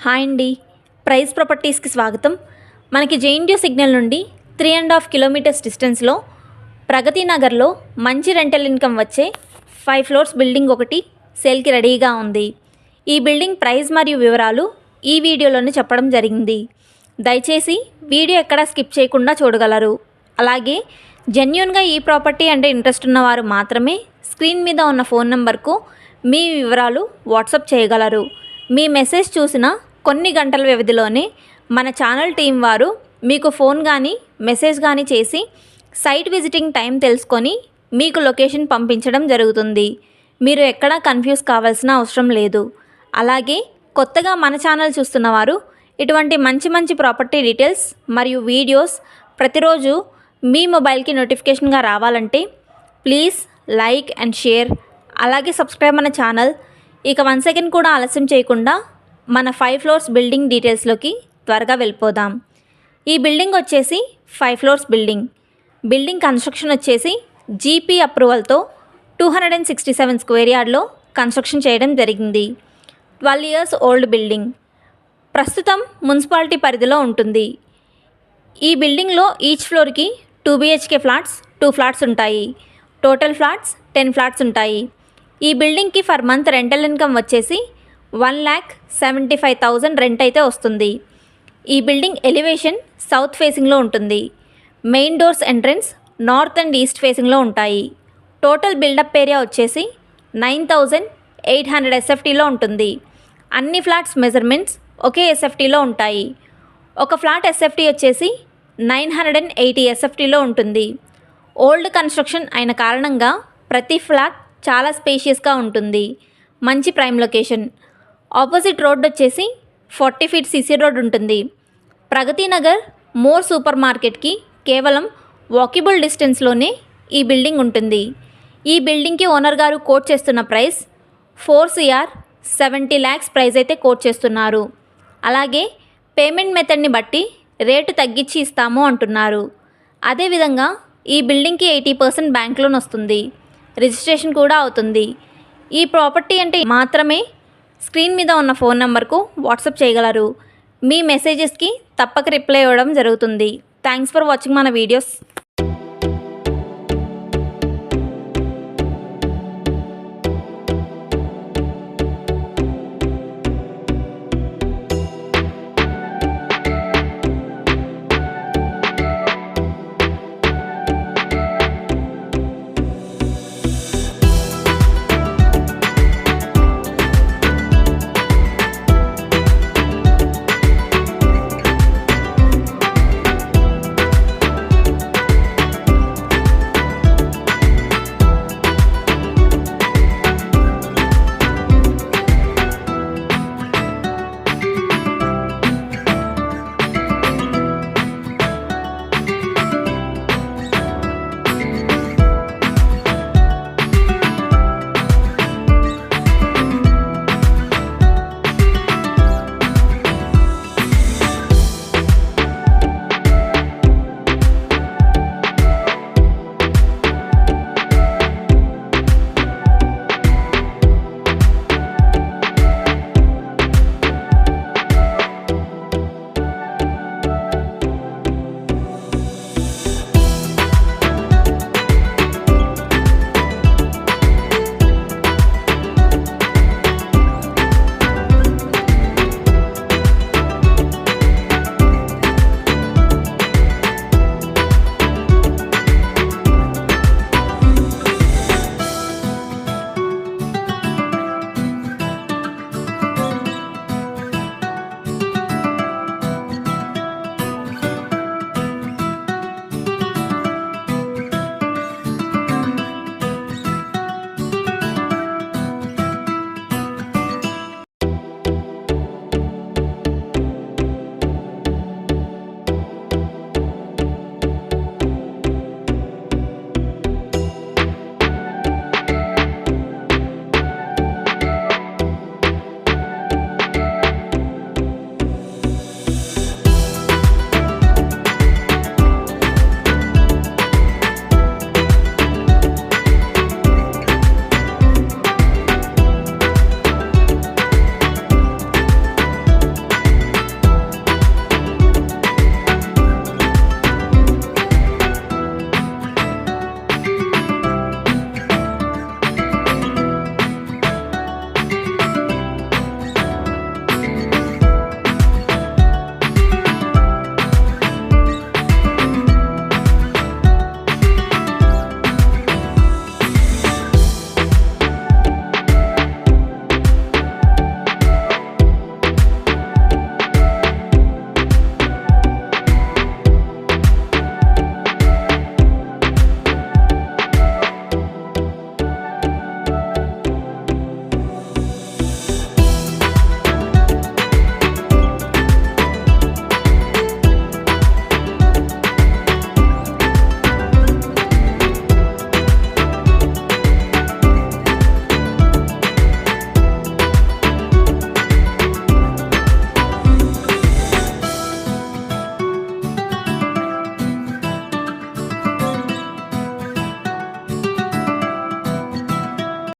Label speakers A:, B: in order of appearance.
A: Hi అండి, praise ప్రాపర్టీస్కి స్వాగతం. మనకి జేఎన్టీయూ సిగ్నల్ నుండి 3.5 కిలోమీటర్స్ డిస్టెన్స్లో ప్రగతి నగర్లో మంచి రెంటల్ ఇన్కమ్ వచ్చే 5 ఫ్లోర్స్ బిల్డింగ్ ఒకటి సేల్కి రెడీగా ఉంది. ఈ బిల్డింగ్ ప్రైస్ మరియు వివరాలు ఈ వీడియోలోనే చెప్పడం జరిగింది. దయచేసి వీడియో ఎక్కడా స్కిప్ చేయకుండా చూడగలరు. అలాగే జెన్యూన్గా ఈ ప్రాపర్టీ అంటే ఇంట్రెస్ట్ ఉన్నవారు మాత్రమే స్క్రీన్ మీద ఉన్న ఫోన్ నెంబర్కు మీ వివరాలు వాట్సాప్ చేయగలరు. మీ మెసేజ్ చూసిన కొన్ని గంటల వ్యవధిలోనే మన ఛానల్ టీం వారు మీకు ఫోన్ కానీ మెసేజ్ కానీ చేసి సైట్ విజిటింగ్ టైం తెలుసుకొని మీకు లొకేషన్ పంపించడం జరుగుతుంది. మీరు ఎక్కడా కన్ఫ్యూజ్ కావాల్సిన అవసరం లేదు. అలాగే కొత్తగా మన ఛానల్ చూస్తున్నవారు ఇటువంటి మంచి ప్రాపర్టీ డీటెయిల్స్ మరియు వీడియోస్ ప్రతిరోజు మీ మొబైల్కి నోటిఫికేషన్గా రావాలంటే ప్లీజ్ లైక్ అండ్ షేర్, అలాగే సబ్స్క్రైబ్ మన ఛానల్. ఇక 1 సెకండ్ కూడా ఆలస్యం చేయకుండా మన 5 ఫ్లోర్స్ బిల్డింగ్ డీటెయిల్స్లోకి త్వరగా వెళ్ళిపోదాం. ఈ బిల్డింగ్ వచ్చేసి 5 ఫ్లోర్స్ బిల్డింగ్ కన్స్ట్రక్షన్ వచ్చేసి జీపీ అప్రూవల్తో 267 స్క్వేర్ యార్డ్లో కన్స్ట్రక్షన్ చేయడం జరిగింది. 12 ఇయర్స్ ఓల్డ్ బిల్డింగ్. ప్రస్తుతం మున్సిపాలిటీ పరిధిలో ఉంటుంది. ఈ బిల్డింగ్లో ఈచ్ ఫ్లోర్కి 2 BHK ఫ్లాట్స్, 2 ఫ్లాట్స్ ఉంటాయి. టోటల్ ఫ్లాట్స్ 10 ఫ్లాట్స్ ఉంటాయి. ఈ బిల్డింగ్కి ఫర్ మంత్ రెంటల్ ఇన్కమ్ వచ్చేసి 1,75,000 రెంట్ అయితే వస్తుంది. ఈ బిల్డింగ్ ఎలివేషన్ సౌత్ ఫేసింగ్లో ఉంటుంది. Main doors entrance north and east ఫేసింగ్లో ఉంటాయి. టోటల్ బిల్డప్ ఏరియా వచ్చేసి 9,800 SFTలో ఉంటుంది. అన్ని ఫ్లాట్స్ మెజర్మెంట్స్ ఒకే SFTలో ఉంటాయి. ఒక ఫ్లాట్ SFT వచ్చేసి 980 SFTలో ఉంటుంది. ఓల్డ్ కన్స్ట్రక్షన్ అయిన కారణంగా ప్రతి ఫ్లాట్ చాలా స్పేషియస్గా ఉంటుంది. మంచి ప్రైమ్ లొకేషన్. ఆపోజిట్ రోడ్ వచ్చేసి 40 ఫీట్ CC రోడ్ ఉంటుంది. ప్రగతి నగర్ మోర్ సూపర్ మార్కెట్కి కేవలం వాకబుల్ డిస్టెన్స్లోనే ఈ బిల్డింగ్ ఉంటుంది. ఈ బిల్డింగ్కి ఓనర్ గారు కోట్ చేస్తున్న ప్రైస్ 4 CR 70 lakhs ప్రైస్ అయితే కోట్ చేస్తున్నారు. అలాగే పేమెంట్ మెథడ్ని బట్టి రేటు తగ్గించి ఇస్తాము అంటున్నారు. అదేవిధంగా ఈ బిల్డింగ్కి 80% బ్యాంక్ లోన్ వస్తుంది. రిజిస్ట్రేషన్ కూడా అవుతుంది. ఈ ప్రాపర్టీ అంటే మాత్రమే స్క్రీన్ మీద ఉన్న ఫోన్ నెంబర్కు వాట్సాప్ చేయగలరు. మీ మెసేజెస్కి తప్పక రిప్లై ఇవ్వడం జరుగుతుంది. థ్యాంక్స్ ఫర్ వాచింగ్ మన వీడియోస్.